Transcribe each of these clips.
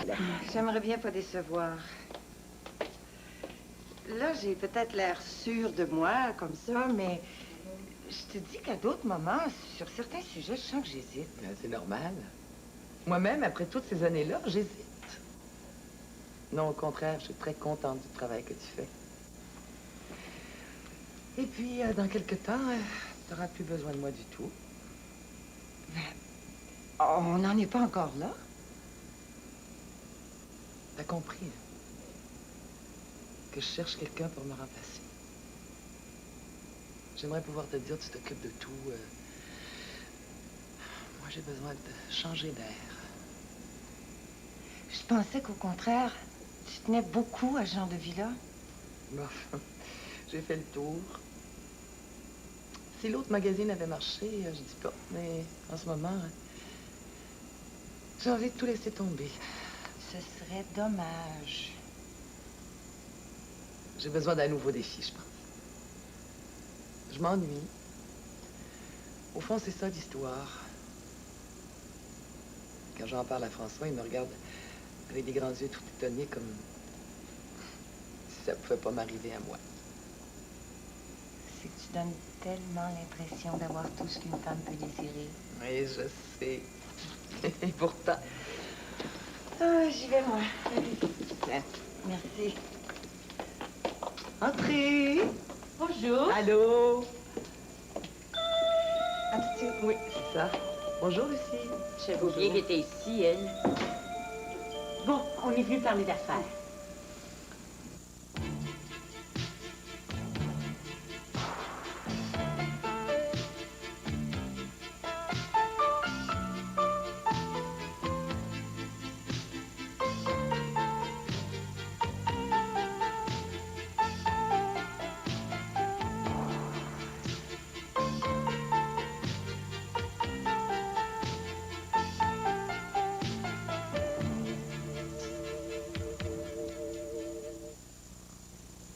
Isabelle. J'aimerais bien pas décevoir. Là, j'ai peut-être l'air sûre de moi, comme ça, mais je te dis qu'à d'autres moments, sur certains sujets, je sens que j'hésite. C'est normal. Moi-même, après toutes ces années-là, j'hésite. Non, au contraire, je suis très contente du travail que tu fais. Et puis, dans quelques temps, tu n'auras plus besoin de moi du tout. On n'en est pas encore là. T'as compris, hein? Que je cherche quelqu'un pour me remplacer. J'aimerais pouvoir te dire, tu t'occupes de tout. Moi, j'ai besoin de changer d'air. Je pensais qu'au contraire, tu tenais beaucoup à ce genre de vie-là. Bof, j'ai fait le tour. Si l'autre magazine avait marché, je dis pas, mais en ce moment, j'ai envie de tout laisser tomber. Ce serait dommage. J'ai besoin d'un nouveau défi, je pense. Je m'ennuie. Au fond, c'est ça l'histoire. Quand j'en parle à François, il me regarde avec des grands yeux tout étonnés, comme si ça pouvait pas m'arriver à moi. C'est que tu donnes tellement l'impression d'avoir tout ce qu'une femme peut désirer. Oui, je sais. Et pourtant... Ah, j'y vais, moi. Allez. Merci. Entrez. Bonjour. Allô. À tout de suite. Oui, c'est ça. Bonjour, Lucie. J'avais oublié qu'elle était ici, elle. Bon, on est venu parler d'affaires.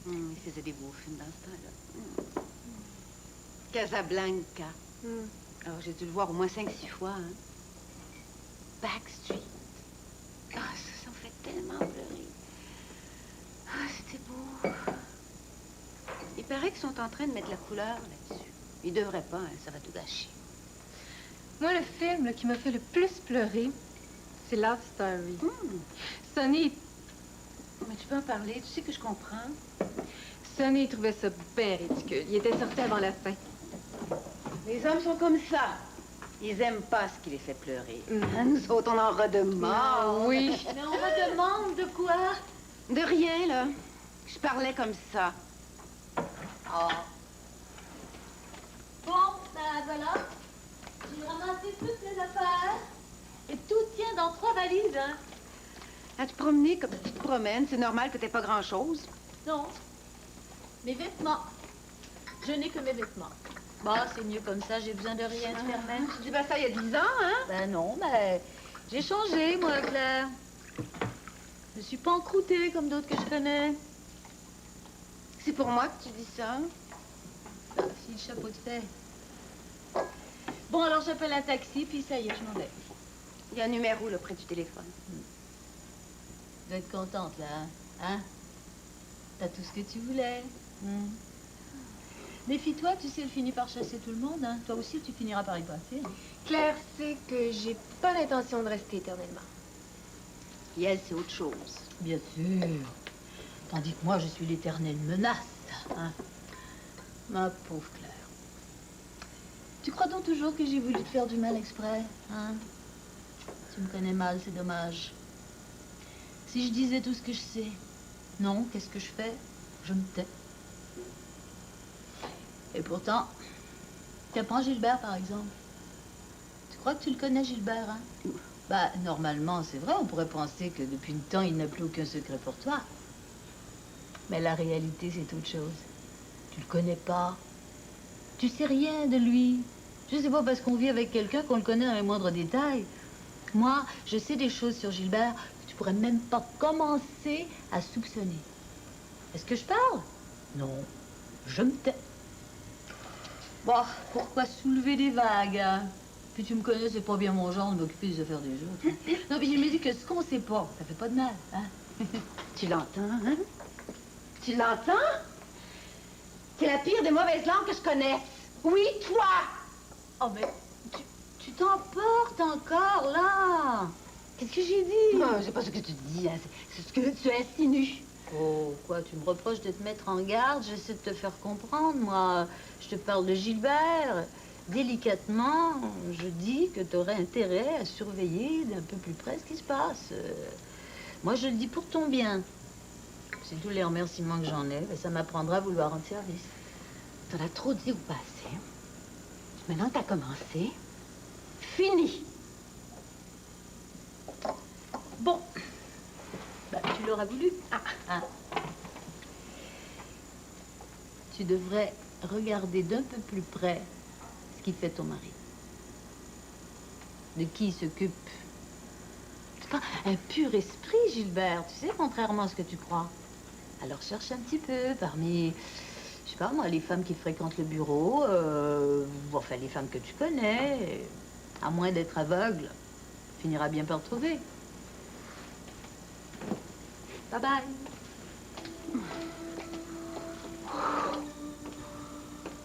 Il faisait des beaux films dans ce temps-là. Casablanca. Alors, j'ai dû le voir au moins 5-6 fois. Hein. Backstreet. Ah, ça me fait tellement pleurer. Ah, c'était beau. Il paraît qu'ils sont en train de mettre la couleur là-dessus. Ils devraient pas, hein, ça va tout gâcher. Moi, le film là, qui m'a fait le plus pleurer, c'est Love Story. Sonny, Mais tu peux en parler, tu sais que je comprends. Sonny trouvait ça bien ridicule. Il était sorti avant la fin. Les hommes sont comme ça. Ils aiment pas ce qui les fait pleurer. Hein, nous autres, on en redemande. Oui. Mais on redemande de quoi? De rien, là. Je parlais comme ça. Oh. Bon, ben voilà. J'ai ramassé toutes les affaires. Et tout tient dans 3 valises, hein. À te promener comme tu te promènes, c'est normal que t'aies pas grand-chose. Non. Mes vêtements. Je n'ai que mes vêtements. Bon, c'est mieux comme ça, j'ai besoin de rien de faire même. Tu dis pas ça il y a 10 ans, hein? Ben non, mais j'ai changé, moi, Claire. Je ne suis pas encroûtée comme d'autres que je connais. C'est pour moi que tu dis ça? Ah, si, le chapeau de fait. Bon, alors j'appelle un taxi, puis ça y est, je m'en vais. Il y a un numéro, là, près du téléphone. Tu dois être contente, là, hein? T'as tout ce que tu voulais. Méfie-toi, tu sais, elle finit par chasser tout le monde, hein. Toi aussi, tu finiras par y passer. Claire sait que j'ai pas l'intention de rester éternellement. Et elle, c'est autre chose. Bien sûr. Tandis que moi, je suis l'éternelle menace, hein. Ma pauvre Claire. Tu crois donc toujours que j'ai voulu te faire du mal exprès, hein? Tu me connais mal, c'est dommage. Si je disais tout ce que je sais, non, qu'est-ce que je fais? Je me tais. Et pourtant, tu prends Gilbert, par exemple. Tu crois que tu le connais, Gilbert, hein? Bah, normalement, c'est vrai, on pourrait penser que depuis le temps, il n'a plus aucun secret pour toi. Mais la réalité, c'est autre chose. Tu le connais pas. Tu sais rien de lui. Je sais pas parce qu'on vit avec quelqu'un qu'on le connaît dans les moindres détails. Moi, je sais des choses sur Gilbert que tu pourrais même pas commencer à soupçonner. Est-ce que je parle? Non, je me tais. Bon, pourquoi soulever des vagues, hein? Puis tu me connais, c'est pas bien mon genre de m'occuper des affaires des autres. Non, puis je me dis que ce qu'on sait pas, ça fait pas de mal, hein? Tu l'entends, hein? Tu l'entends? C'est la pire des mauvaises langues que je connaisse. Oui, toi! Oh, mais tu t'emportes encore, là! Qu'est-ce que j'ai dit? Non, c'est pas ce que tu dis, hein. C'est ce que tu insinues. Oh, quoi, tu me reproches de te mettre en garde? J'essaie de te faire comprendre, moi. Je te parle de Gilbert. Délicatement, je dis que tu aurais intérêt à surveiller d'un peu plus près ce qui se passe. Moi, je le dis pour ton bien. C'est tous les remerciements que j'en ai, mais ça m'apprendra à vouloir rendre service. T'en as trop dit ou pas assez, hein? Maintenant que t'as commencé, fini! Bon, bah, tu l'auras voulu. Ah. Tu devrais regarder d'un peu plus près ce qui fait ton mari. De qui il s'occupe. C'est pas un pur esprit, Gilbert, tu sais, contrairement à ce que tu crois. Alors cherche un petit peu parmi, je sais pas moi, les femmes qui fréquentent le bureau, enfin les femmes que tu connais, à moins d'être aveugle, tu finiras bien par trouver. Bye bye.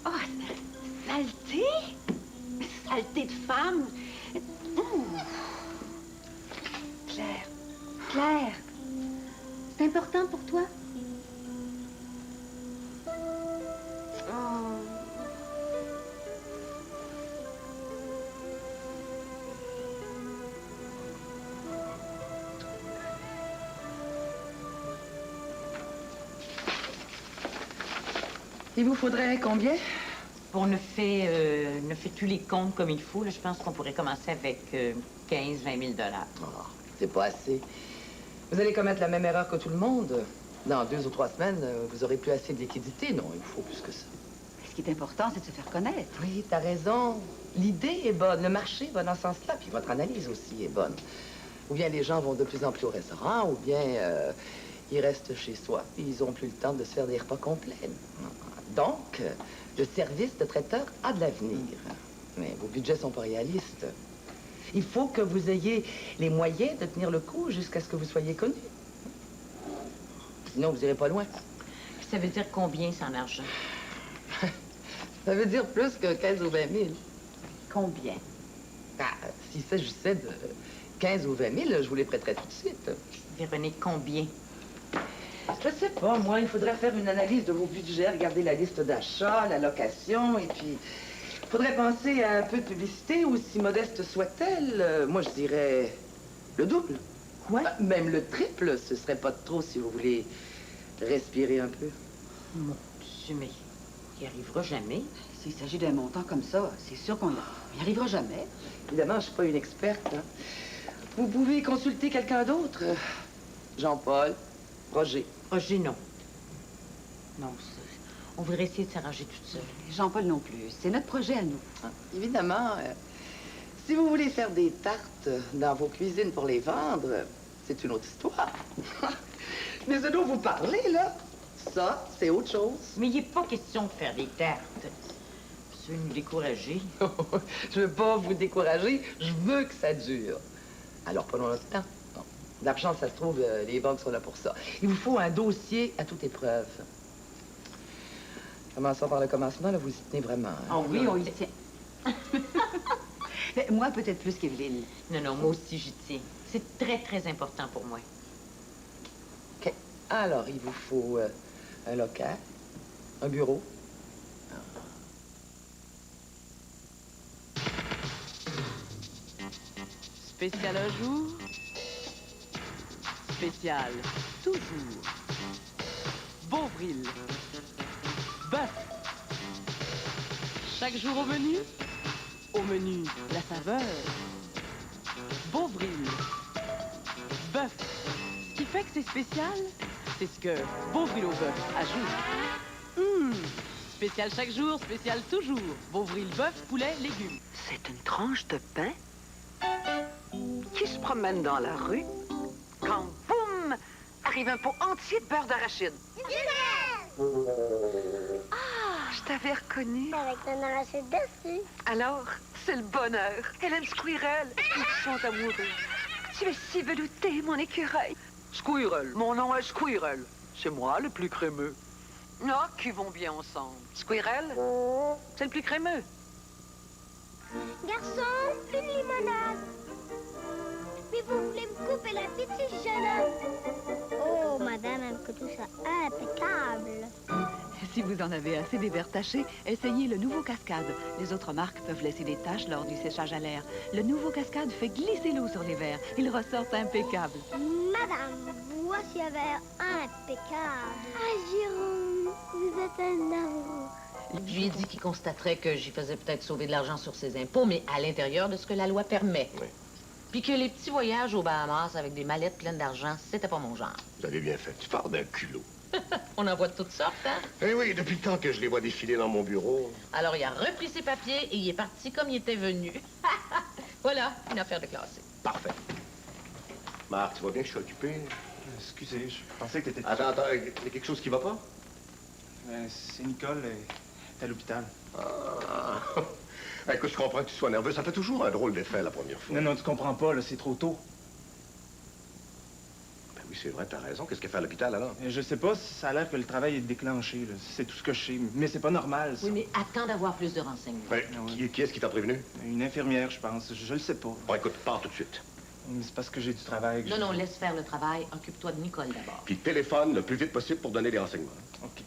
Oh, saleté! Saleté de femme! Claire, c'est important pour toi? Oh. Il vous faudrait combien? On ne fait plus les comptes comme il faut. Là, je pense qu'on pourrait commencer avec 15-20 000 $. Oh, c'est pas assez. Vous allez commettre la même erreur que tout le monde. Dans 2 ou 3 semaines, vous aurez plus assez de liquidité. Non, il faut plus que ça. Ce qui est important, c'est de se faire connaître. Oui, t'as raison. L'idée est bonne, le marché va dans ce sens-là, puis votre analyse aussi est bonne. Ou bien les gens vont de plus en plus au restaurant, ou bien ils restent chez soi, puis ils n'ont plus le temps de se faire des repas complets. Donc, le service de traiteur a de l'avenir. Mais vos budgets sont pas réalistes. Il faut que vous ayez les moyens de tenir le coup jusqu'à ce que vous soyez connu. Sinon, vous irez pas loin. Ça veut dire combien, ça, en argent? Ça veut dire plus que 15 ou 20 000. Combien? Ah, s'il s'agissait de 15 ou 20 000, je vous les prêterais tout de suite. Véronique, combien? Je sais pas, moi, il faudrait faire une analyse de vos budgets, regarder la liste d'achats, la location, et puis... il faudrait penser à un peu de publicité, aussi modeste soit-elle. Moi, je dirais le double. Quoi? Même le triple, ce serait pas de trop si vous voulez respirer un peu. Mon Dieu, mais il n'y arrivera jamais. S'il s'agit d'un montant comme ça, c'est sûr qu'on n'y arrivera jamais. Évidemment, je suis pas une experte, hein. Vous pouvez consulter quelqu'un d'autre. Jean-Paul, Roger. Roger, non. Non, on voudrait essayer de s'arranger toute seule. Jean-Paul non plus. C'est notre projet à nous. Ah, évidemment, si vous voulez faire des tartes dans vos cuisines pour les vendre, c'est une autre histoire. Mais ce dont vous parlez, là, ça, c'est autre chose. Mais il n'est pas question de faire des tartes. Tu veux nous décourager? Je veux pas vous décourager, je veux que ça dure. Alors, prenons notre temps. Bon. L'argent, ça se trouve, les banques sont là pour ça. Il vous faut un dossier à toute épreuve. Commençons par le commencement, là, vous y tenez vraiment. Hein? Oh oui, on y tient. Mais moi, peut-être plus qu'Evelyne. Non, moi aussi, j'y tiens. C'est très, très important pour moi. OK. Alors, il vous faut un local, un bureau. Spécial un jour, spécial toujours. Beauvril, bœuf. Chaque jour au menu, la saveur. Beauvril, bœuf. Ce qui fait que c'est spécial, c'est ce que Beauvril au bœuf ajoute. Spécial chaque jour, spécial toujours. Beauvril, bœuf, poulet, légumes. C'est une tranche de pain qui se promène dans la rue quand, boum, arrive un pot entier de beurre d'arachide. Ah, je t'avais reconnu. Avec un arachide dessus. Alors, c'est le bonheur. Elle aime Squirrel. Ils sont amoureux. Tu es si velouté, mon écureuil. Squirrel. Mon nom est Squirrel. C'est moi le plus crémeux. Ah, qui vont bien ensemble. Squirrel, c'est le plus crémeux. Garçon, une limonade. Mais vous voulez me couper l'appétit, jeune homme? Oh, madame aime que tout ça impeccable. Si vous en avez assez des verres tachés, essayez le nouveau Cascade. Les autres marques peuvent laisser des taches lors du séchage à l'air. Le nouveau Cascade fait glisser l'eau sur les verres. Ils ressortent impeccables. Madame, voici un verre impeccable. Ah, Jérôme, vous êtes un amour. Je lui ai dit qu'il constaterait que j'y faisais peut-être sauver de l'argent sur ses impôts, mais à l'intérieur de ce que la loi permet. Oui. Puis que les petits voyages aux Bahamas avec des mallettes pleines d'argent, c'était pas mon genre. Vous avez bien fait. Tu parles d'un culot. On en voit de toutes sortes, hein? Eh oui, depuis le temps que je les vois défiler dans mon bureau. Alors, il a repris ses papiers et il est parti comme il était venu. Voilà, une affaire de classée. Parfait. Marc, tu vois bien que je suis occupé? Excusez, je pensais que t'étais... Attends, il y a quelque chose qui va pas? C'est Nicole, elle est à l'hôpital. Ah. Écoute, je comprends que tu sois nerveux. Ça fait toujours un drôle d'effet la première fois. Non, tu comprends pas, là, c'est trop tôt. Ben oui, c'est vrai, t'as raison. Qu'est-ce qu'elle fait à l'hôpital, alors? Je sais pas, ça a l'air que le travail est déclenché, là. C'est tout ce que je sais. Mais c'est pas normal, ça. Oui, mais attends d'avoir plus de renseignements. Ben, qui est-ce qui t'a prévenu? Une infirmière, je pense. Je le sais pas. Bon, écoute, pars tout de suite. C'est parce que j'ai du travail. Non, non, laisse faire le travail. Occupe-toi de Nicole d'abord. Puis téléphone le plus vite possible pour donner des renseignements. OK.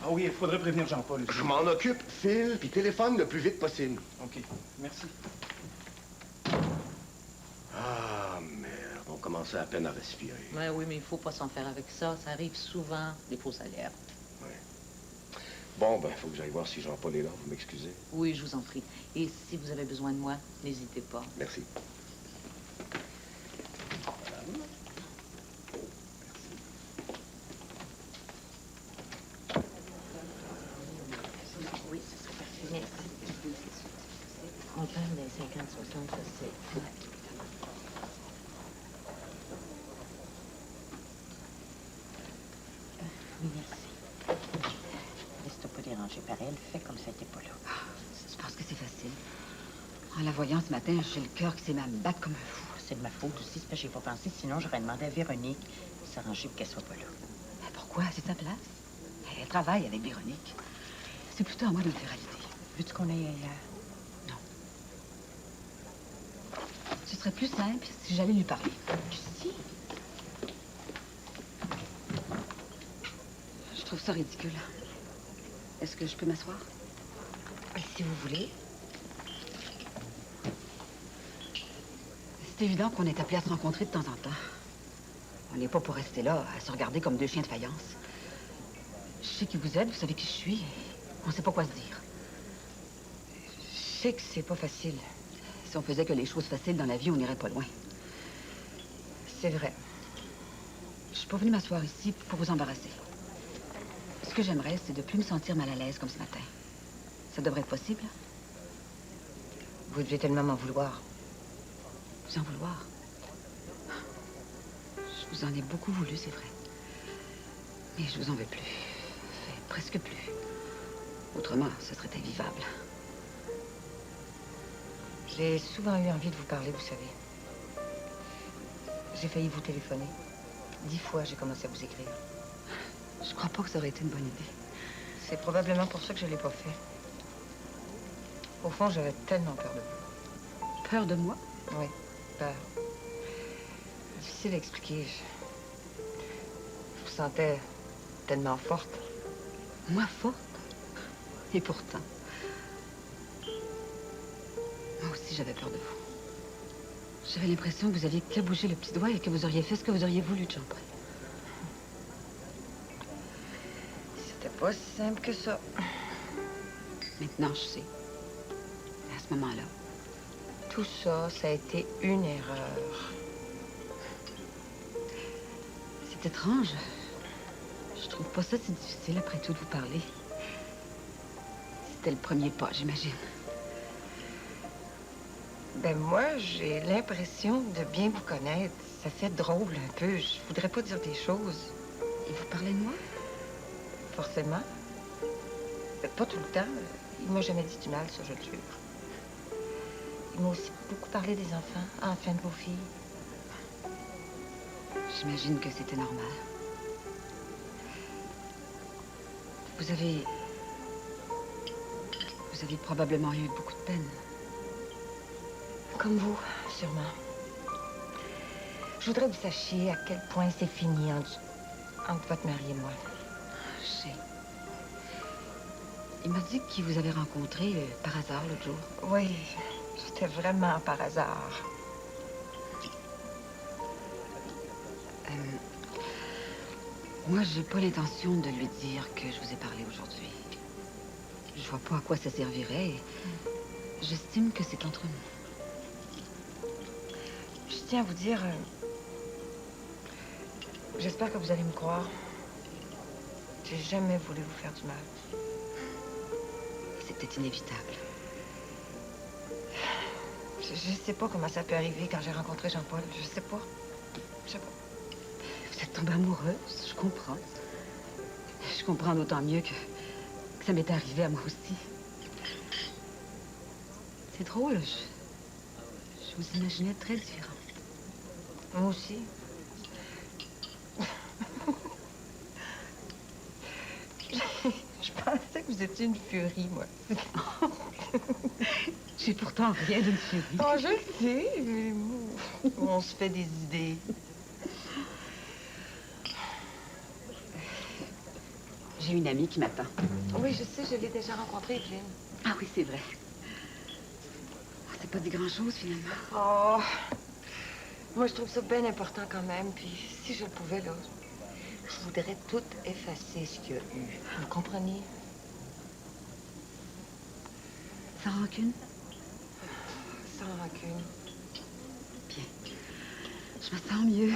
Ah oui, il faudrait prévenir Jean-Paul aussi. Je m'en occupe, file, puis téléphone le plus vite possible. OK, merci. Ah, merde, on commençait à peine à respirer. Ouais, oui, mais il faut pas s'en faire avec ça. Ça arrive souvent, des faux salaires. Oui. Bon, ben, faut que j'aille voir si Jean-Paul est là. Vous m'excusez? Oui, je vous en prie. Et si vous avez besoin de moi, n'hésitez pas. Merci. Oui, ce serait parfait. Merci. On parle des 50-60, ça c'est... Oui, merci. Laisse-toi pas déranger par elle. Fais comme ça, t'es pas là. Je pense que c'est facile. En la voyant ce matin, j'ai le cœur qui s'est mis à me battre comme un fou. C'est de ma faute aussi, c'est parce que j'ai pas pensé. Sinon, j'aurais demandé à Véronique de s'arranger pour qu'elle soit pas là. Mais pourquoi? C'est sa place. Elle travaille avec Véronique. C'est plutôt à moi de me faire à l'idée. Veux-tu qu'on aille ailleurs? Non. Ce serait plus simple si j'allais lui parler. Si. Je trouve ça ridicule. Est-ce que je peux m'asseoir? Si vous voulez. C'est évident qu'on est appelés à se rencontrer de temps en temps. On n'est pas pour rester là, à se regarder comme deux chiens de faïence. Je sais qui vous êtes, vous savez qui je suis. On ne sait pas quoi se dire. Je sais que c'est pas facile. Si on faisait que les choses faciles dans la vie, on n'irait pas loin. C'est vrai. Je suis pas venue m'asseoir ici pour vous embarrasser. Ce que j'aimerais, c'est de plus me sentir mal à l'aise comme ce matin. Ça devrait être possible? Vous devez tellement m'en vouloir. Vous en vouloir? Je vous en ai beaucoup voulu, c'est vrai. Mais je vous en veux plus. Enfin, presque plus. Autrement, ce serait invivable. J'ai souvent eu envie de vous parler, vous savez. J'ai failli vous téléphoner. 10 fois, j'ai commencé à vous écrire. Je crois pas que ça aurait été une bonne idée. C'est probablement pour ça que je l'ai pas fait. Au fond, j'avais tellement peur de vous. Peur de moi? Oui, peur. Difficile à expliquer. Je vous sentais tellement forte. Moi, forte? Et pourtant... Moi aussi, j'avais peur de vous. J'avais l'impression que vous aviez qu'à bouger le petit doigt et que vous auriez fait ce que vous auriez voulu de Jean-Paul. C'était pas si simple que ça. Maintenant, je sais. À ce moment-là. Tout ça, ça a été une erreur. C'est étrange. Je trouve pas ça si difficile, après tout, de vous parler. C'était le premier pas, j'imagine. Ben moi, j'ai l'impression de bien vous connaître. Ça fait drôle un peu. Je voudrais pas dire des choses. Et vous parlez de moi? Forcément. Pas tout le temps. Il m'a jamais dit du mal, ça, je le jure. Il m'a aussi beaucoup parlé des enfants, enfin de vos filles. J'imagine que c'était normal. Vous avez probablement eu beaucoup de peine. Comme vous, sûrement. Je voudrais que vous sachiez à quel point c'est fini entre votre mari et moi. Je sais. Il m'a dit qu'il vous avait rencontré par hasard l'autre jour. Oui, c'était vraiment par hasard. Moi, j'ai pas l'intention de lui dire que je vous ai parlé aujourd'hui. Je vois pas à quoi ça servirait. J'estime que c'est entre nous. Je tiens à vous dire... j'espère que vous allez me croire. J'ai jamais voulu vous faire du mal. C'était inévitable. Je sais pas comment ça peut arriver quand j'ai rencontré Jean-Paul. Je sais pas. Je sais pas. Vous êtes tombée amoureuse, je comprends. Je comprends d'autant mieux que ça m'est arrivé à moi aussi. C'est drôle, je vous imaginais très différente. Moi aussi. Je pensais que vous étiez une furie, moi. J'ai pourtant rien d'une furie. Oh, je le sais, mais on se fait des idées. J'ai une amie qui m'attend. Oui, je sais, je l'ai déjà rencontrée, Evelyne. Ah oui, c'est vrai. C'est pas dit grand-chose, finalement. Oh, moi, je trouve ça bien important quand même. Puis, si je le pouvais, là, je voudrais tout effacer ce qu'il y a eu. Vous comprenez? Sans rancune? Sans rancune. Bien. Je me sens mieux.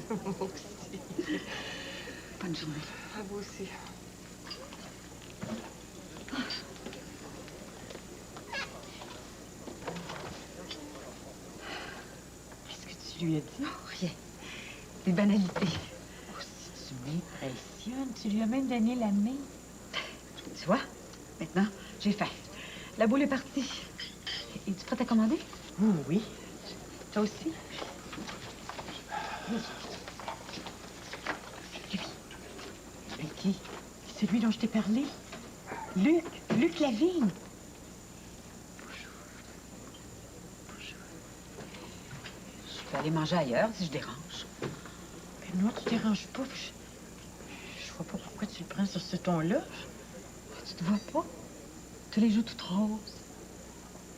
Oh, moi aussi. Bonne journée. À vous aussi. Qu'est-ce que tu lui as dit? Oh, rien. Des banalités. Oh, si tu m'impressionnes, tu lui as même donné la main. Tu vois, maintenant, j'ai faim. La boule est partie. Es-tu prête à commander? Oui, oui. Toi aussi? Et qui? Celui dont je t'ai parlé? Luc Lavigne. Je peux aller manger ailleurs si je dérange. Mais non, tu déranges pas. Je vois pas pourquoi tu le prends sur ce ton-là. Tu te vois pas? Tu les joues toutes roses.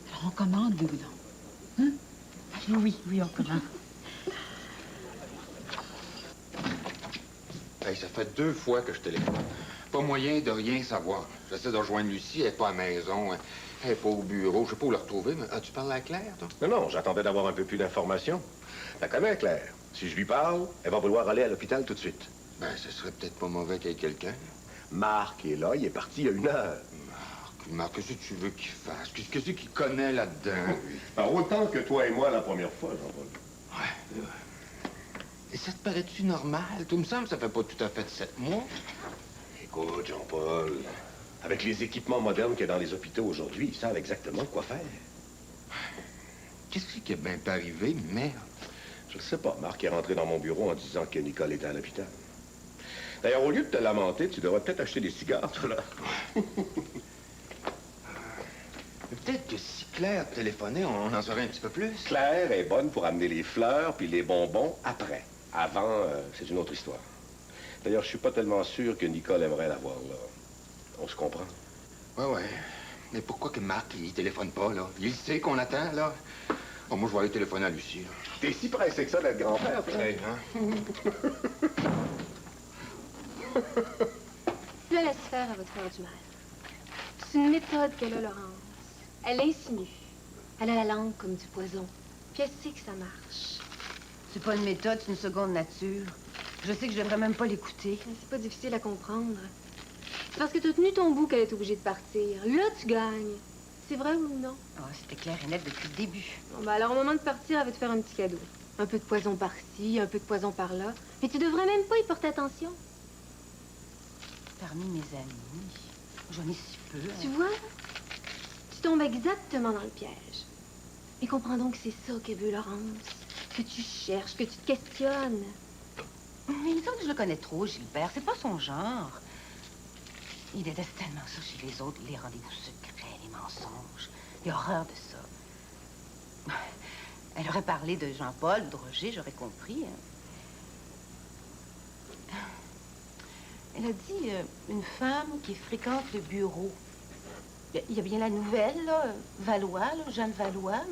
Alors on commande, oui ou non? Hein? Oui, on commande. Hey, ça fait 2 fois que je téléphone. Pas moyen de rien savoir. J'essaie de rejoindre Lucie, elle n'est pas à la maison, elle n'est pas au bureau. Je sais pas où la retrouver, mais as-tu parlé à Claire, toi? Non, j'attendais d'avoir un peu plus d'informations. La connais, Claire. Si je lui parle, elle va vouloir aller à l'hôpital tout de suite. Ben, ce serait peut-être pas mauvais qu'il y ait quelqu'un. Marc est là, il est parti il y a 1 heure. Marc, qu'est-ce que tu veux qu'il fasse? Qu'est-ce qu'il connaît là-dedans? Ben, autant que toi et moi la première fois, Jean-Paul. Ouais. Et ça te paraît-tu normal? Tout me semble que ça fait pas tout à fait 7 mois. Écoute, Jean-Paul, avec les équipements modernes qu'il y a dans les hôpitaux aujourd'hui, ils savent exactement quoi faire. Qu'est-ce qui est bien pas arrivé, merde? Je le sais pas. Marc est rentré dans mon bureau en disant que Nicole était à l'hôpital. D'ailleurs, au lieu de te lamenter, tu devrais peut-être acheter des cigares, toi, là. Peut-être que si Claire téléphonait, on en saurait un petit peu plus. Claire est bonne pour amener les fleurs puis les bonbons après. Avant, c'est une autre histoire. D'ailleurs, je suis pas tellement sûr que Nicole aimerait la voir, là. On se comprend? Ouais. Mais pourquoi que Marc, il téléphone pas, là? Il sait qu'on attend, là. Bon, moi, je vais aller téléphoner à Lucie, là. T'es si pressé que ça d'être grand-père, toi? Je la laisse faire, elle va te faire du mal. C'est une méthode qu'elle a, Laurence. Elle insinue. Elle a la langue comme du poison. Puis elle sait que ça marche. C'est pas une méthode, c'est une seconde nature. Je sais que je devrais même pas l'écouter. C'est pas difficile à comprendre. C'est parce que tu as tenu ton bout qu'elle est obligée de partir. Là, tu gagnes. C'est vrai ou non? Ah, c'était clair et net depuis le début. Bon, ben alors, au moment de partir, elle va te faire un petit cadeau. Un peu de poison par-ci, un peu de poison par-là. Mais tu devrais même pas y porter attention. Parmi mes amis, j'en ai si peu. Tu vois? Tu tombes exactement dans le piège. Mais comprends donc que c'est ça qu'elle veut, Laurence. Que tu cherches, que tu te questionnes. Mais il me semble que je le connais trop, Gilbert. C'est pas son genre. Il déteste tellement ça chez les autres, les rendez-vous secrets, les mensonges. Il a horreur de ça. Elle aurait parlé de Jean-Paul, de Roger, j'aurais compris. Elle a dit une femme qui fréquente le bureau. Il y a bien la nouvelle, là, Valois, là, Jeanne Valois.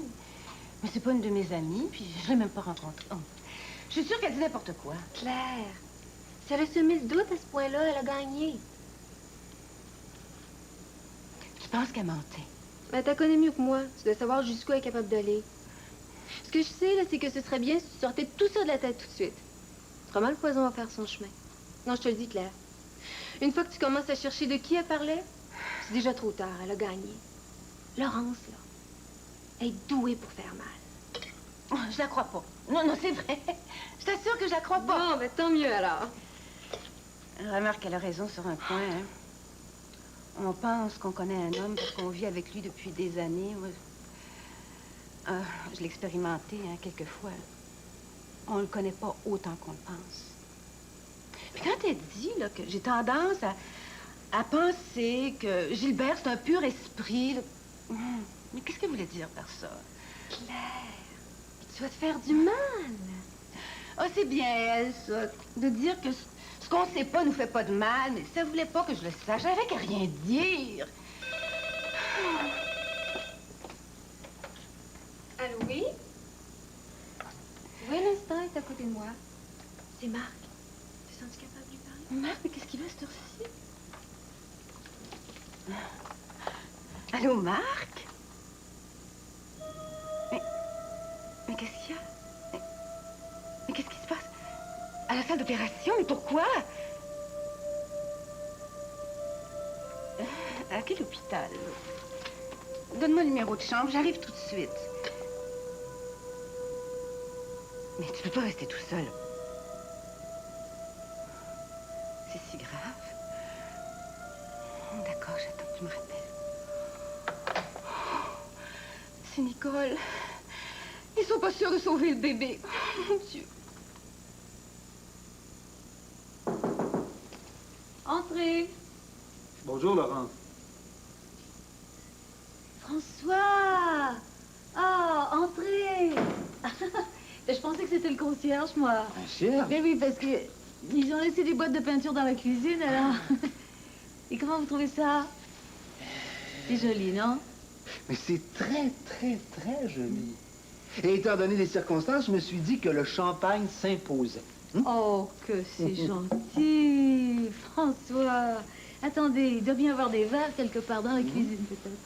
Mais c'est pas une de mes amies, puis je l'ai même pas rencontrée. Oh. Je suis sûre qu'elle dit n'importe quoi. Claire, si elle a semé le doute à ce point-là, elle a gagné. Tu penses qu'elle mentait? Ben, t'as connais mieux que moi. Tu dois savoir jusqu'où elle est capable d'aller. Ce que je sais, là, c'est que ce serait bien si tu sortais tout ça de la tête tout de suite. Autrement, le poison va faire son chemin. Non, je te le dis, Claire. Une fois que tu commences à chercher de qui elle parlait, c'est déjà trop tard. Elle a gagné. Laurence, là, elle est douée pour faire mal. Oh, je la crois pas. Non, non, c'est vrai. Je t'assure que je la crois pas. Bon, ben tant mieux alors. Remarque qu'elle a raison sur un point, hein. On pense qu'on connaît un homme parce qu'on vit avec lui depuis des années. Moi, je l'ai expérimenté, hein, quelquefois. On le connaît pas autant qu'on le pense. Puis quand elle dit là, que j'ai tendance à penser que Gilbert, c'est un pur esprit... là, mais qu'est-ce qu'elle voulait dire par ça? Claire, tu vas te faire du mal. Oh, c'est bien, elle, ça. De dire que ce qu'on sait pas nous fait pas de mal, mais ça voulait pas que je le sache. J'avais qu'à rien dire. Allô, oui? Oui, l'instant est à côté de moi. C'est Marc. Tu te sens capable de lui parler? Marc, mais qu'est-ce qu'il veut, cette heure-ci? Allô, Marc? Mais qu'est-ce qu'il y a? Mais qu'est-ce qui se passe? À la salle d'opération? Mais pourquoi? À quel hôpital? Donne-moi le numéro de chambre, j'arrive tout de suite. Mais tu peux pas rester tout seul. C'est si grave. D'accord, j'attends que tu me rappelles. C'est Nicole. Ils sont pas sûrs de sauver le bébé. Mon Dieu. Entrez. Bonjour, Laurence. François. Ah, entrez. Je pensais que c'était le concierge, moi. Un concierge? Mais oui, parce que ils ont laissé des boîtes de peinture dans la cuisine, alors. Et comment vous trouvez ça? C'est joli, non? Mais c'est très, très, très joli. Et étant donné les circonstances, je me suis dit que le champagne s'imposait. Oh, que c'est gentil, François. Attendez, il doit bien y avoir des verres quelque part dans la cuisine, peut-être.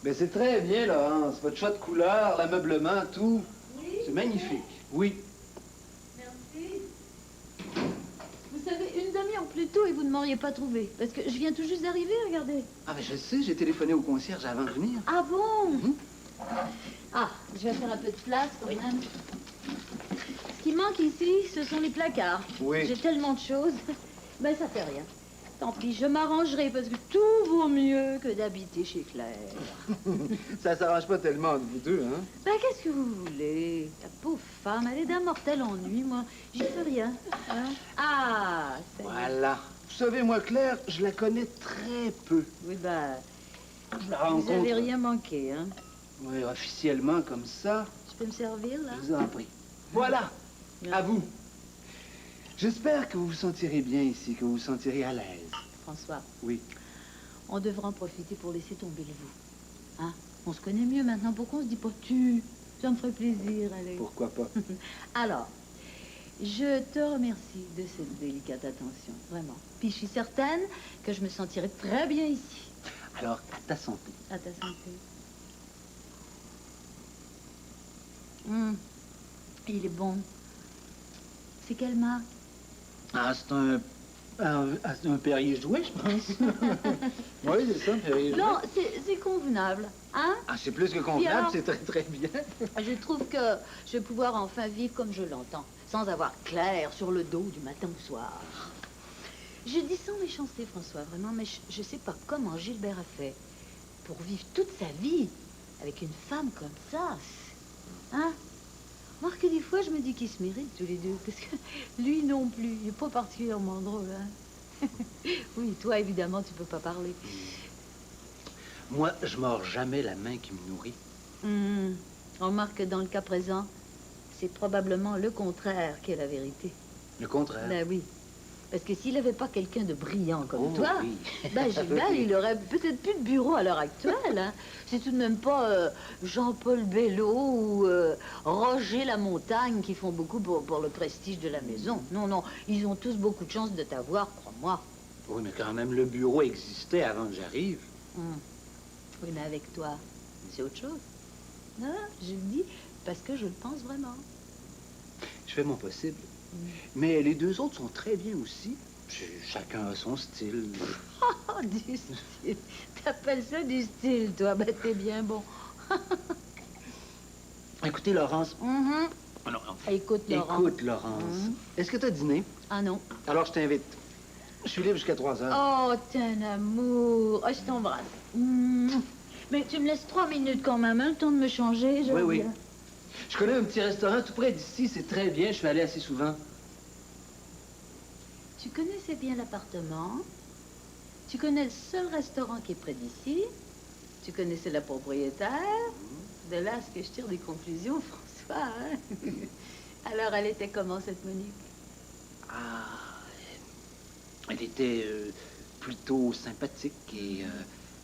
Ben c'est très bien, Laurence. Votre choix de couleur, l'ameublement, tout. Oui. C'est magnifique. Oui. Merci. Vous savez, une demi-heure plus tôt et vous ne m'auriez pas trouvé. Parce que je viens tout juste d'arriver, regardez. Ah, ben je sais, j'ai téléphoné au concierge avant de venir. Ah bon? Ah, je vais faire un peu de place quand même. Ce qui manque ici, ce sont les placards. Oui. J'ai tellement de choses. Ben, ça fait rien. Tant pis, je m'arrangerai parce que tout vaut mieux que d'habiter chez Claire. Ça s'arrange pas tellement entre vous deux, hein? Ben, qu'est-ce que vous voulez? La pauvre femme, elle est d'un mortel ennui, moi. J'y fais rien. Hein? Ah, ça y est. Voilà. Vous savez, moi, Claire, je la connais très peu. Oui, ben, Je la vous rencontre. avez rien manqué, hein? Oui, officiellement, comme ça. Je peux me servir, là? Je vous en prie. Voilà. À vous. J'espère que vous vous sentirez bien ici, que vous vous sentirez à l'aise. François. Oui. On devra en profiter pour laisser tomber le vous. Hein? On se connaît mieux maintenant. Pourquoi on se dit pas tu? Ça me ferait plaisir, allez. Pourquoi pas? Alors, je te remercie de cette délicate attention, vraiment. Puis je suis certaine que je me sentirai très bien ici. Alors, à ta santé. À ta santé. Il est bon. C'est quelle marque? Ah, c'est un Perrier Jouet, je pense. Oui, c'est ça, Perrier Jouet. Non, c'est convenable, hein? Ah, c'est plus que convenable, alors? c'est très, très bien. Je trouve que je vais pouvoir enfin vivre comme je l'entends, sans avoir Claire sur le dos du matin au soir. Je dis sans méchanceté, François, vraiment, mais je sais pas comment Gilbert a fait pour vivre toute sa vie avec une femme comme ça. Hein? Remarque que des fois, je me dis qu'ils se méritent tous les deux, parce que lui non plus, il n'est pas particulièrement drôle, hein? Oui, toi, évidemment, tu peux pas parler. Moi, je mords jamais la main qui me nourrit. Remarque que dans le cas présent, c'est probablement le contraire qui est la vérité. Le contraire? Ben oui. Parce que s'il n'avait pas quelqu'un de brillant comme Oh, toi, oui. ben Gilbert, Oui. il aurait peut-être plus de bureau à l'heure actuelle. Hein. C'est tout de même pas Jean-Paul Bello ou Roger Lamontagne qui font beaucoup pour le prestige de la maison. Non, non, ils ont tous beaucoup de chance de t'avoir, crois-moi. Oui, mais quand même, le bureau existait avant que j'arrive. Oui, mais avec toi, c'est autre chose. Non, je le dis parce que je le pense vraiment. Je fais mon possible. Mais les deux autres sont très bien aussi. Chacun a son style. Oh, du style. T'appelles ça du style, toi? Ben, t'es bien bon. Écoutez, Laurence. Ah non, Écoute, Laurence. Écoute, Laurence. Est-ce que tu as dîné? Ah non. Alors, je t'invite. Je suis libre jusqu'à 3 heures. Oh, t'es un amour. Oh, je t'embrasse. Mais tu me laisses 3 minutes quand même, hein, le temps de me changer. Je Oui, oui. reviens. Je connais un petit restaurant tout près d'ici. C'est très bien. Je suis allé assez souvent. Tu connaissais bien l'appartement. Tu connais le seul restaurant qui est près d'ici. Tu connaissais la propriétaire. De là à ce que je tire des conclusions, François. Hein? Alors, elle était comment, cette Monique? Ah, elle était plutôt sympathique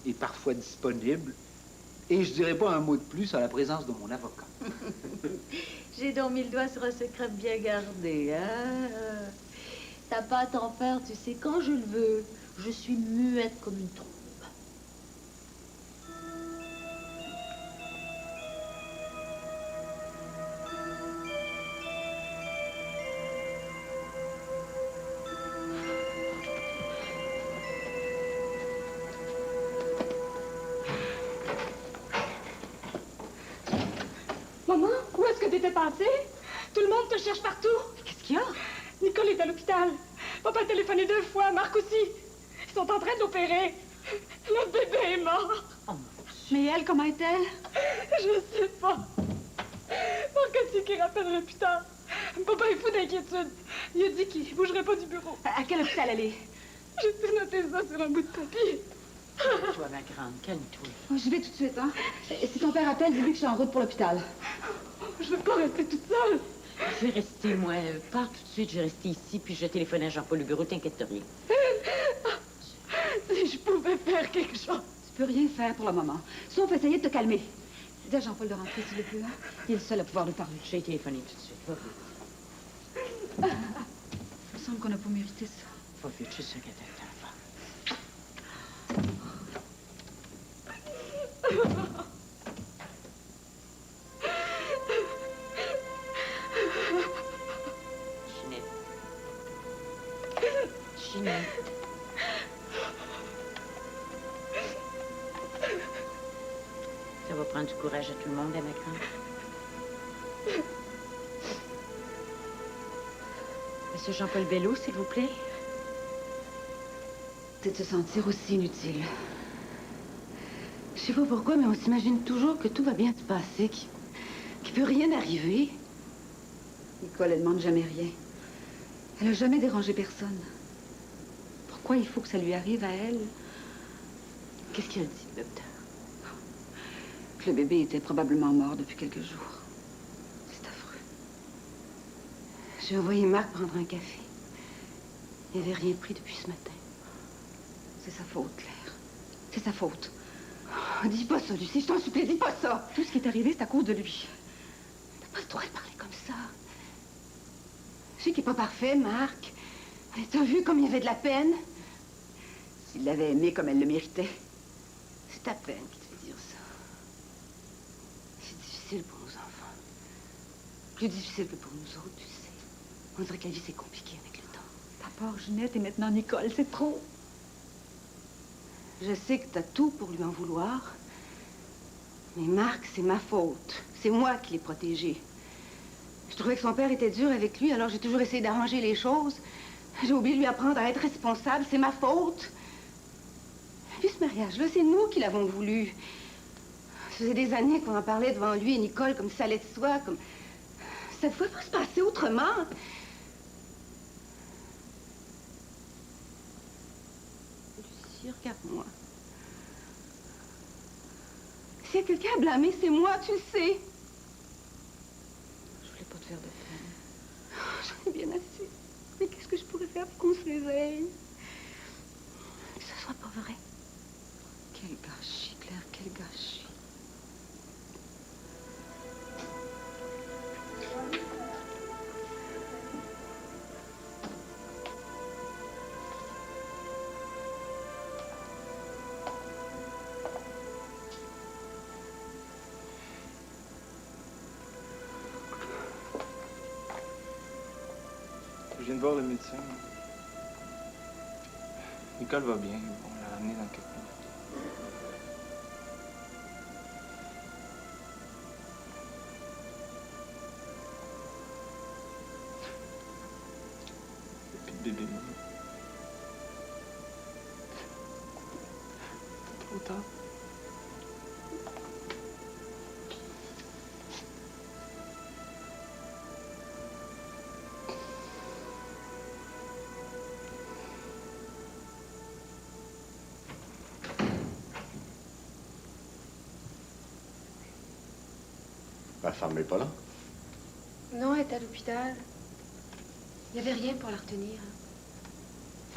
et parfois disponible. Et je dirais pas un mot de plus à la présence de mon avocat. J'ai donc mis le doigt sur un secret bien gardé, hein? T'as pas à t'en faire, tu sais, quand je le veux, je suis muette comme une trompe. Maman, où est-ce que t'étais passée? Tout le monde te cherche partout. Qu'est-ce qu'il y a? Nicole est à l'hôpital. Papa a téléphoné 2 fois, Marc aussi. Ils sont en train d'opérer. Notre bébé est mort. Mais elle, comment est-elle? Je sais pas. Marc a dit qu'il rappellerait plus tard. Papa est fou d'inquiétude. Il a dit qu'il bougerait pas du bureau. À quel hôpital elle est? J'ai tout noté ça sur un bout de papier. Calme-toi, ma grande, calme-toi. Oh, j'y vais tout de suite, hein? Et si ton père appelle, dis-lui que je suis en route pour l'hôpital. Je veux pas rester toute seule. Je vais rester, moi. Pars tout de suite, je vais rester ici, puis je vais téléphoner à Jean-Paul le bureau, t'inquiète de rien. Si je pouvais faire quelque chose. Tu peux rien faire pour le moment, sauf essayer de te calmer. Dis à Jean-Paul de rentrer, s'il le peut, hein? Il est le seul à pouvoir lui parler. Je vais téléphoner tout de suite, va vite. Il me semble qu'on n'a pas mérité ça. Va vite, je suis sûr qu'elle t'a le téléphone. Ginette. Ça va prendre du courage à tout le monde, hein, ma grande. Monsieur Jean-Paul Bello, s'il vous plaît. C'est de se sentir aussi inutile. Je sais pas pourquoi, mais on s'imagine toujours que tout va bien se passer, qu'il peut rien arriver. Nicole, elle demande jamais rien. Elle a jamais dérangé personne. Pourquoi il faut que ça lui arrive à elle? Qu'est-ce qu'il a dit, le docteur? Que le bébé était probablement mort depuis quelques jours. C'est affreux. J'ai envoyé Marc prendre un café. Il n'avait rien pris depuis ce matin. C'est sa faute, Claire. C'est sa faute. Oh, dis pas ça, Lucie, je t'en supplie, dis pas ça. Tout ce qui est arrivé, c'est à cause de lui. T'as pas le droit de parler comme ça. Je sais qu'il n'est pas parfait, Marc. Mais t'as vu comme il avait de la peine? S'il l'avait aimé comme elle le méritait. C'est ta peine qui te fait dire ça. C'est difficile pour nos enfants. Plus difficile que pour nous autres, tu sais. On dirait que la vie, c'est compliqué avec le temps. D'abord Ginette et maintenant Nicole, c'est trop. Je sais que t'as tout pour lui en vouloir. Mais Marc, c'est ma faute. C'est moi qui l'ai protégé. Je trouvais que son père était dur avec lui, alors j'ai toujours essayé d'arranger les choses. J'ai oublié de lui apprendre à être responsable. C'est ma faute. Puis ce mariage-là, c'est nous qui l'avons voulu. Ça faisait des années qu'on en parlait devant lui et Nicole comme si ça allait de soi, comme... Ça ne pouvait pas se passer autrement. Lucie, regarde-moi. S'il y a quelqu'un à blâmer, c'est moi, tu le sais. Je voulais pas te faire de peine. J'en ai bien assez. Mais qu'est-ce que je pourrais faire pour qu'on se réveille? Que ce soit pas vrai. Quel gâchis, Claire, quel gâchis. Je viens de voir le médecin. Nicole va bien. On l'a ramenée dans quelques minutes. Et puis le bébé. C'est trop tard. Ma femme n'est pas là? Non, elle est à l'hôpital. Il n'y avait rien pour la retenir.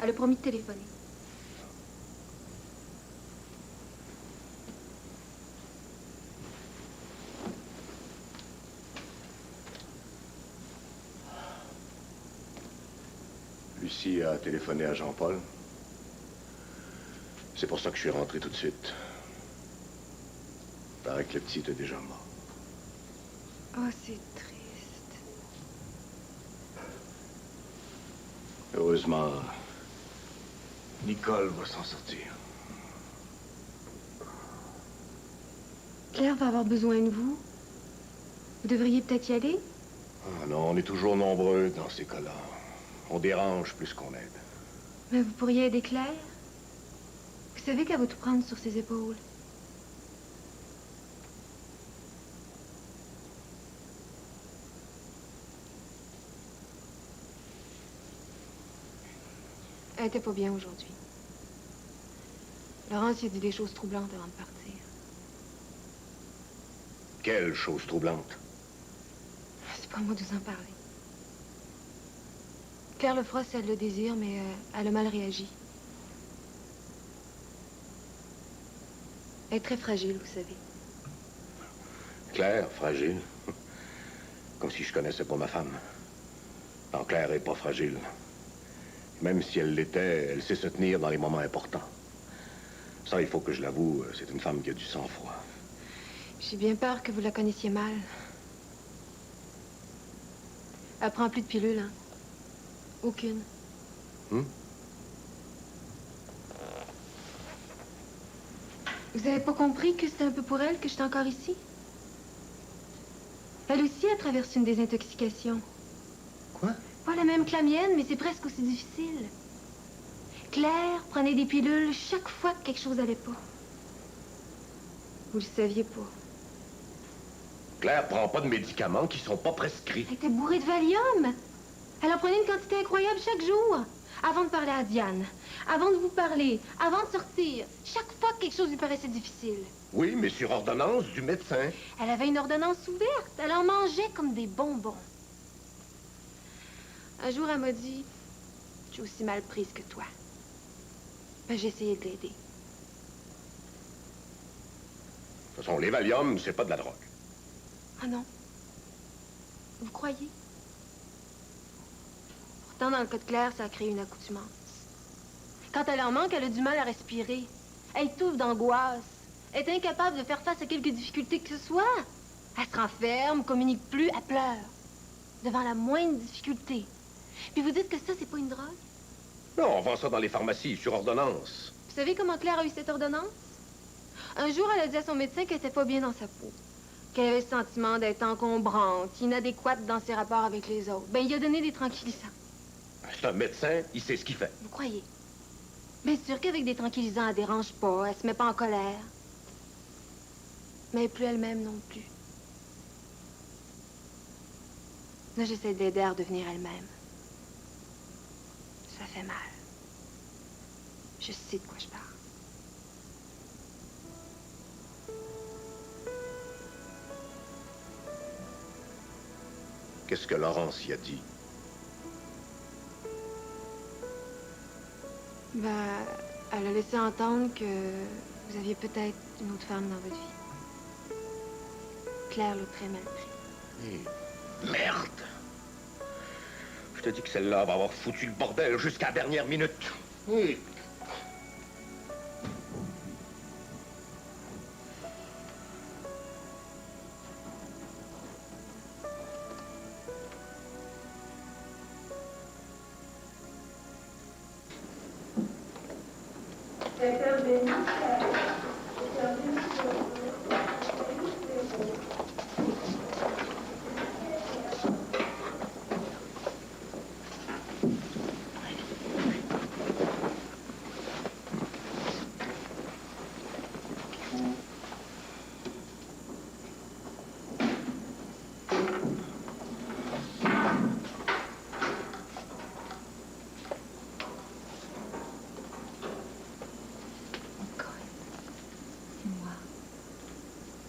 Elle a promis de téléphoner. Lucie a téléphoné à Jean-Paul. C'est pour ça que je suis rentré tout de suite. Il paraît que le petit est déjà mort. Oh, c'est triste. Heureusement, Nicole va s'en sortir. Claire va avoir besoin de vous. Vous devriez peut-être y aller. Ah non, on est toujours nombreux dans ces cas-là. On dérange plus qu'on aide. Mais vous pourriez aider Claire. Vous savez qu'elle va tout prendre sur ses épaules. Elle était pas bien aujourd'hui. Laurence, il a dit des choses troublantes avant de partir. Quelle chose troublante. C'est pas à moi de vous en parler. Claire le fera si elle le désire, mais elle a mal réagi. Elle est très fragile, vous savez. Claire, fragile. Comme si je connaissais pas ma femme. Non, Claire est pas fragile. Même si elle l'était, elle sait se tenir dans les moments importants. Ça, il faut que je l'avoue, c'est une femme qui a du sang-froid. J'ai bien peur que vous la connaissiez mal. Elle prend plus de pilules, hein? Aucune. Hum? Vous avez pas compris que c'était un peu pour elle que j'étais encore ici? Elle aussi a traversé une désintoxication. Quoi? Pas la même que la mienne, mais c'est presque aussi difficile. Claire prenait des pilules chaque fois que quelque chose allait pas. Vous le saviez pas. Claire prend pas de médicaments qui sont pas prescrits. Elle était bourrée de Valium. Elle en prenait une quantité incroyable chaque jour. Avant de parler à Diane, avant de vous parler, avant de sortir. Chaque fois que quelque chose lui paraissait difficile. Oui, mais sur ordonnance du médecin. Elle avait une ordonnance ouverte. Elle en mangeait comme des bonbons. Un jour, elle m'a dit, je suis aussi mal prise que toi. Ben, j'ai essayé de l'aider. De toute façon, les Valium, c'est pas de la drogue. Ah non? Vous croyez? Pourtant, dans le cas de Claire, ça a créé une accoutumance. Quand elle en manque, elle a du mal à respirer. Elle étouffe d'angoisse. Elle est incapable de faire face à quelque difficulté que ce soit. Elle se renferme, communique plus, elle pleure. Devant la moindre difficulté. Puis vous dites que ça, c'est pas une drogue? Non, on vend ça dans les pharmacies, sur ordonnance. Vous savez comment Claire a eu cette ordonnance? Un jour, elle a dit à son médecin qu'elle était pas bien dans sa peau. Qu'elle avait le sentiment d'être encombrante, inadéquate dans ses rapports avec les autres. Ben, il a donné des tranquillisants. C'est un médecin, il sait ce qu'il fait. Vous croyez? Bien sûr qu'avec des tranquillisants, elle dérange pas, elle se met pas en colère. mais elle est plus elle-même non plus. Là, j'essaie d'aider à redevenir elle-même. Ça fait mal. Je sais de quoi je parle. Qu'est-ce que Laurence y a dit? Ben, elle a laissé entendre que vous aviez peut-être une autre femme dans votre vie. Claire l'a très mal pris. Merde! Je te dis que celle-là va avoir foutu le bordel jusqu'à la dernière minute. Oui.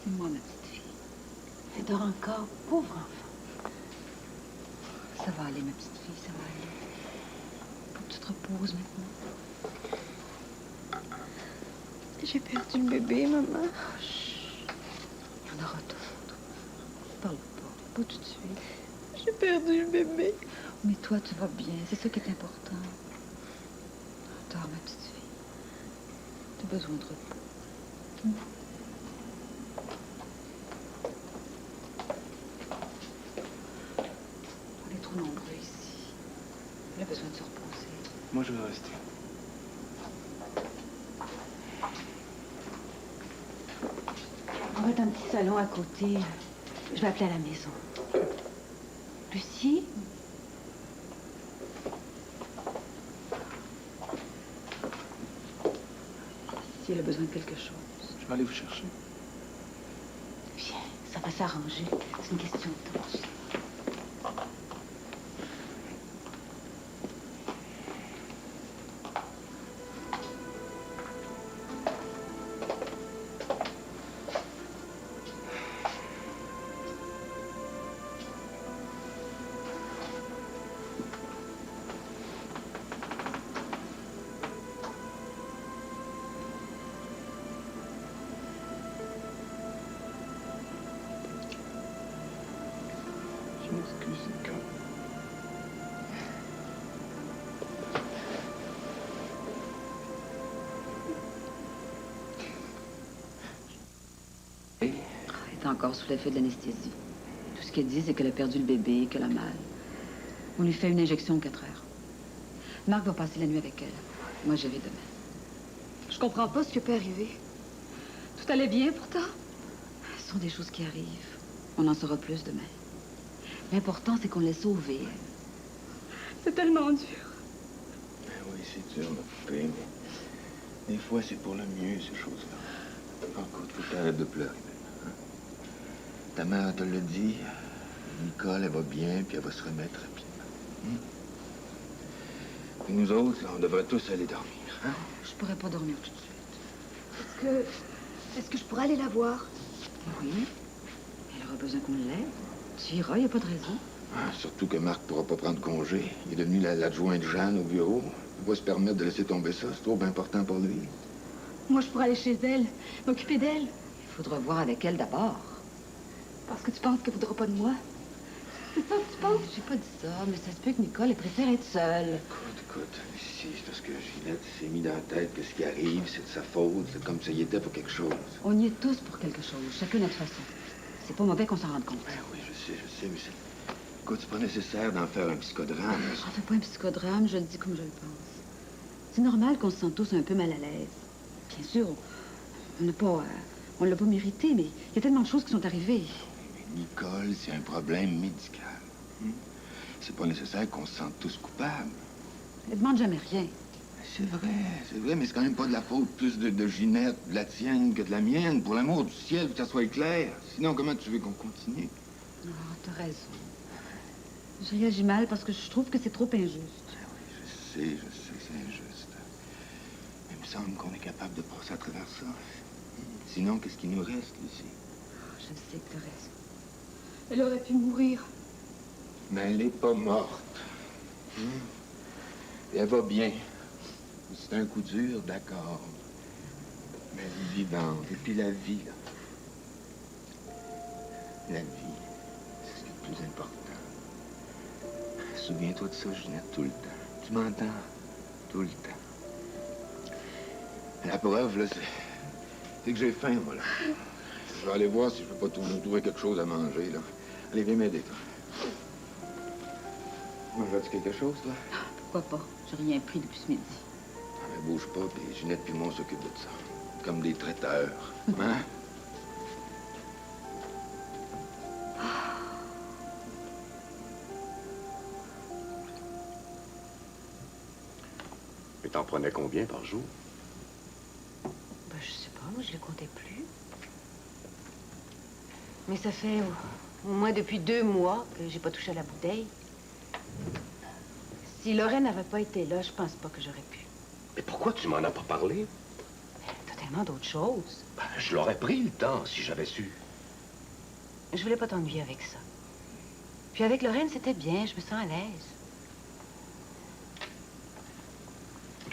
C'est moi, ma petite fille. Elle dort encore, pauvre enfant. Ça va aller, ma petite fille, ça va aller. Faut que tu te reposes maintenant. J'ai perdu le bébé, maman. Chut. Il y en aura d'autres. Parle pas tout de suite. J'ai perdu le bébé. Mais toi, tu vas bien, c'est ça qui est important. Dors, ma petite fille. Tu as besoin de repos. On est trop nombreux ici. Elle a besoin de se reposer. Moi, je vais rester. On va dans un petit salon à côté. Je vais appeler à la maison. Lucie? Si elle a besoin de quelque chose. Je vais aller vous chercher. Viens, ça va s'arranger. C'est une question de temps. Je m'excuse, Nicole. Elle est encore sous l'effet de l'anesthésie. Tout ce qu'elle dit, c'est qu'elle a perdu le bébé, qu'elle a mal. On lui fait une injection en 4 heures. Marc va passer la nuit avec elle. Moi, j'y vais demain. Je comprends pas ce qui peut arriver. Tout allait bien, pourtant. Ce sont des choses qui arrivent. On en saura plus demain. L'important, c'est qu'on l'ait sauvée. C'est tellement dur. Ben oui, c'est dur, ma poupée, mais des fois, c'est pour le mieux, ces choses-là. Encore, faut que t'arrêtes de pleurer, maintenant. Hein? Ta mère te l'a dit. Nicole, elle va bien, puis elle va se remettre rapidement. Et nous autres, là, on devrait tous aller dormir. Hein? Je pourrais pas dormir tout de suite. Est-ce que je pourrais aller la voir? Oui. Elle aura besoin qu'on l'aide. Tu iras, il n'y a pas de raison. Ah, surtout que Marc pourra pas prendre congé. Il est devenu l'adjoint de Jeanne au bureau. Il va se permettre de laisser tomber ça. C'est trop important pour lui. Moi, je pourrais aller chez elle, m'occuper d'elle. Il faudra voir avec elle d'abord. Parce que tu penses qu'elle voudra pas de moi? C'est ça que tu penses? J'ai pas dit ça, mais ça se peut que Nicole, elle préfère être seule. Écoute, ici, c'est parce que Ginette s'est mis dans la tête que ce qui arrive, c'est de sa faute. C'est comme ça y était pour quelque chose. On y est tous pour quelque chose, chacun notre façon. C'est pas mauvais qu'on s'en rende compte. Ben oui, je sais, mais c'est... Écoute, c'est pas nécessaire d'en faire un psychodrame. J'en fais pas un psychodrame, je le dis comme je le pense. C'est normal qu'on se sente tous un peu mal à l'aise. Bien sûr, on n'a pas... on l'a pas mérité, mais il y a tellement de choses qui sont arrivées. Mais Nicole, c'est un problème médical. C'est pas nécessaire qu'on se sente tous coupables. Elle demande jamais rien. C'est vrai, mais c'est quand même pas de la faute plus de Ginette, de la tienne, que de la mienne. Pour l'amour du ciel, faut que ça soit clair. Sinon, comment tu veux qu'on continue? Non, t'as raison. Je réagis mal parce que je trouve que c'est trop injuste. Je sais, c'est injuste. Mais il me semble qu'on est capable de passer à travers ça. Sinon, qu'est-ce qui nous reste, Lucie? Je sais que t'as raison. Elle aurait pu mourir. Mais elle est pas morte. Et elle va bien. C'est un coup dur, d'accord. Mais elle est vivante. Et puis la vie, là. La vie, c'est ce qui est le plus important. Souviens-toi de ça, Ginette, tout le temps. Tu m'entends? Tout le temps. La preuve, là, c'est que j'ai faim, moi, là. Je vais aller voir si je peux pas trouver quelque chose à manger, là. Allez, viens m'aider, toi. Manges-tu quelque chose, toi? Pourquoi pas? J'ai rien pris depuis ce midi. Ah, mais bouge pas, puis Ginette puis moi, on s'occupe de ça. Comme des traiteurs. Hein? Et t'en prenais combien par jour? Ben, je sais pas, moi, je les comptais plus. Mais ça fait au moins depuis 2 mois que j'ai pas touché à la bouteille. Si Lorraine n'avait pas été là, je pense pas que j'aurais pu. Mais pourquoi tu m'en as pas parlé? T'as tellement d'autres choses. Ben, je l'aurais pris le temps si j'avais su. Je voulais pas t'ennuyer avec ça. Puis avec Lorraine, c'était bien, je me sens à l'aise.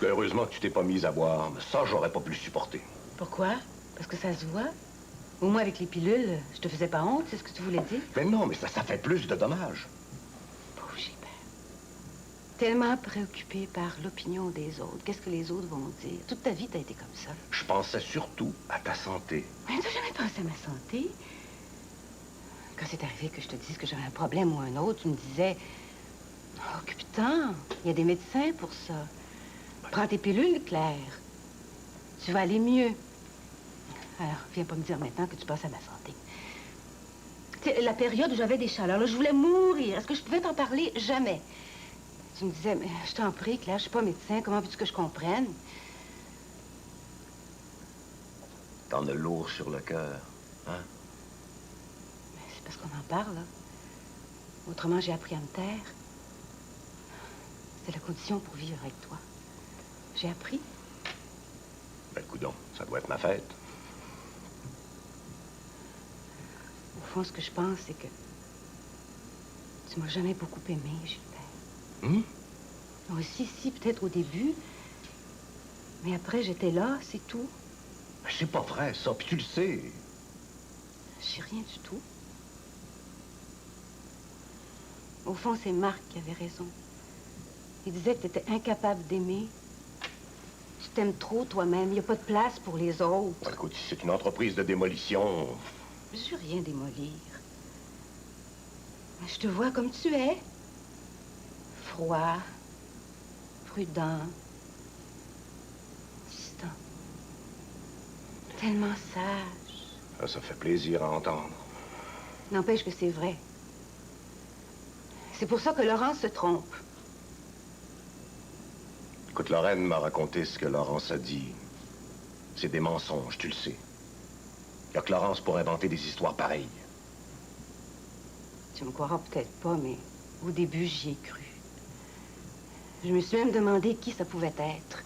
Heureusement que tu t'es pas mise à boire. Mais ça, j'aurais pas pu le supporter. Pourquoi? Parce que ça se voit. Au moins, avec les pilules, je te faisais pas honte, c'est ce que tu voulais dire? Mais non, mais ça fait plus de dommages. Pauvre Gilbert. Tellement préoccupé par l'opinion des autres. Qu'est-ce que les autres vont dire? Toute ta vie, t'as été comme ça. Je pensais surtout à ta santé. Mais t'as jamais pensé à ma santé? Quand c'est arrivé que je te dise que j'avais un problème ou un autre, tu me disais... Oh, occupe-t'en. Il y a des médecins pour ça. Prends tes pilules, Claire. Tu vas aller mieux. Alors, viens pas me dire maintenant que tu passes à ma santé. Tu sais, la période où j'avais des chaleurs, là, je voulais mourir. Est-ce que je pouvais t'en parler? Jamais. Tu me disais, mais je t'en prie, Claire, je suis pas médecin. Comment veux-tu que je comprenne? T'en as lourd sur le cœur, hein? C'est parce qu'on en parle, là. Autrement, j'ai appris à me taire. C'est la condition pour vivre avec toi. J'ai appris. Ben, coudonc, ça doit être ma fête. Au fond, ce que je pense, c'est que tu m'as jamais beaucoup aimé, Gilbert. Aussi, si, peut-être au début. Mais après, j'étais là, c'est tout. Ben, c'est pas vrai, ça, puis tu le sais. Je sais rien du tout. Au fond, c'est Marc qui avait raison. Il disait que t'étais incapable d'aimer. Tu t'aimes trop toi-même. Il n'y a pas de place pour les autres. Ben, écoute, si c'est une entreprise de démolition... Je veux rien démolir. Mais je te vois comme tu es. Froid, prudent, distant. Tellement sage. Ça fait plaisir à entendre. N'empêche que c'est vrai. C'est pour ça que Laurence se trompe. Écoute, Lorraine m'a raconté ce que Laurence a dit. C'est des mensonges, tu le sais. Il y a que Laurence pour inventer des histoires pareilles. Tu me croiras peut-être pas, mais au début, j'y ai cru. Je me suis même demandé qui ça pouvait être.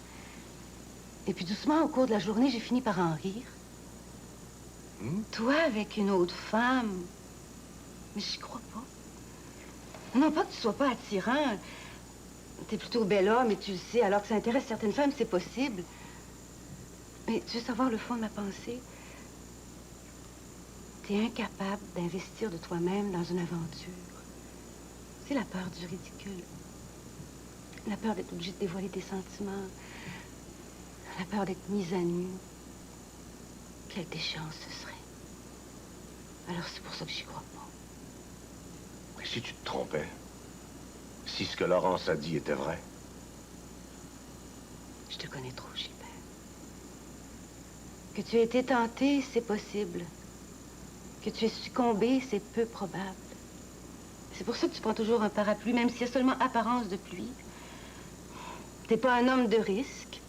Et puis doucement, au cours de la journée, j'ai fini par en rire. Toi avec une autre femme. Mais j'y crois pas. Non pas que tu sois pas attirant. T'es plutôt bel homme, et tu le sais, alors que ça intéresse certaines femmes, c'est possible. Mais tu veux savoir le fond de ma pensée? T'es incapable d'investir de toi-même dans une aventure. C'est la peur du ridicule. La peur d'être obligé de dévoiler tes sentiments. La peur d'être mise à nu. Quelle déchéance ce serait. Alors c'est pour ça que j'y crois pas. Mais si tu te trompais, si ce que Laurence a dit était vrai... Je te connais trop, Gilbert. Que tu aies été tenté, c'est possible. Que tu aies succombé, c'est peu probable. C'est pour ça que tu prends toujours un parapluie, même s'il y a seulement apparence de pluie. T'es pas un homme de risque.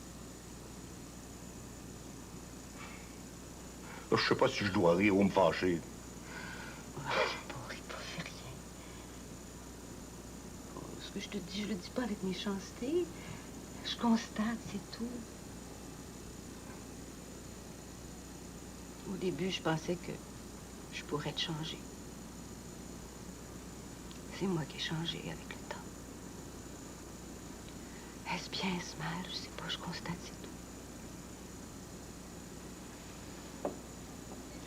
Je sais pas si je dois rire ou me fâcher. Fais rien. Ce que je te dis, je le dis pas avec méchanceté. Je constate, c'est tout. Au début, je pensais que je pourrais te changer. C'est moi qui ai changé avec le temps. Est-ce bien, est-ce mal? Je sais pas, je constate, c'est tout.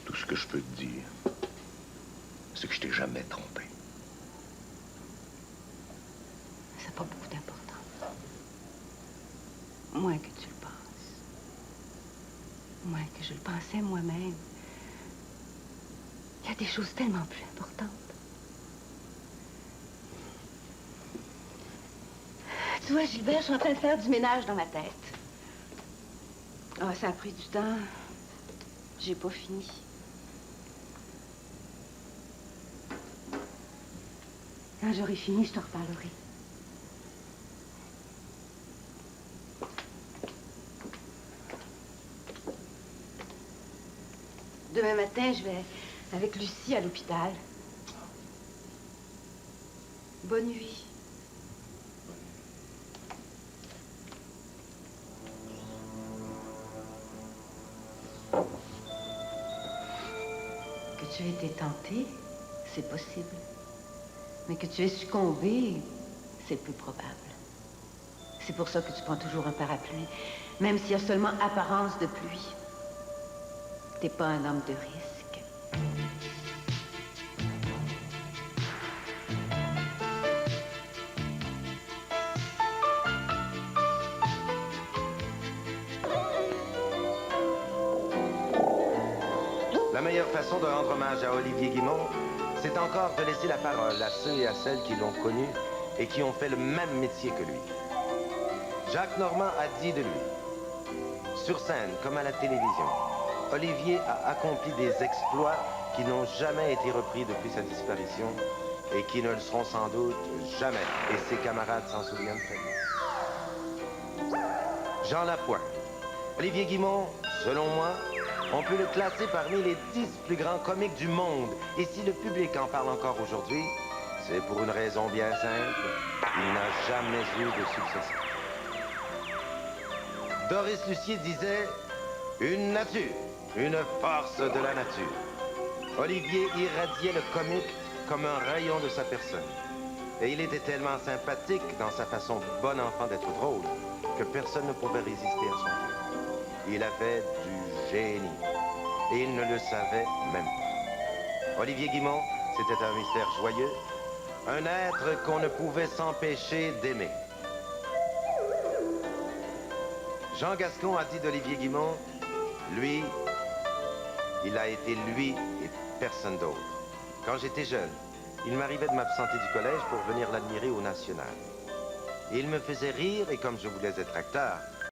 Tout ce que je peux te dire, c'est que je t'ai jamais trompé. Ça n'a pas beaucoup d'importance. Moins que tu le penses. Moins que je le pensais moi-même. Il y a des choses tellement plus importantes. Tu vois, Gilbert, je suis en train de faire du ménage dans ma tête. Ah, ça a pris du temps. J'ai pas fini. Quand j'aurai fini, je te reparlerai. Demain matin, je vais avec Lucie à l'hôpital. Bonne nuit. Que tu aies été tentée, c'est possible. Mais que tu aies succombé, c'est peu probable. C'est pour ça que tu prends toujours un parapluie, même s'il y a seulement apparence de pluie. T'es pas un homme de risque. La meilleure façon de rendre hommage à Olivier Guimond, c'est encore de laisser la parole à ceux et à celles qui l'ont connu et qui ont fait le même métier que lui. Jacques Normand a dit de lui, sur scène comme à la télévision, Olivier a accompli des exploits qui n'ont jamais été repris depuis sa disparition et qui ne le seront sans doute jamais. Et ses camarades s'en souviennent très bien. Jean Lapointe. Olivier Guimond, selon moi, on peut le classer parmi les 10 plus grands comiques du monde. Et si le public en parle encore aujourd'hui, c'est pour une raison bien simple. Il n'a jamais eu de successeur. Doris Lucier disait « Une nature, une force de la nature ». Olivier irradiait le comique comme un rayon de sa personne. Et il était tellement sympathique dans sa façon bon enfant d'être drôle que personne ne pouvait résister à son jeu. Il avait du génie. Et il ne le savait même pas. Olivier Guimond, c'était un mystère joyeux, un être qu'on ne pouvait s'empêcher d'aimer. Jean Gascon a dit d'Olivier Guimond, lui, il a été lui et personne d'autre. Quand j'étais jeune, il m'arrivait de m'absenter du collège pour venir l'admirer au National. Et il me faisait rire, et comme je voulais être acteur,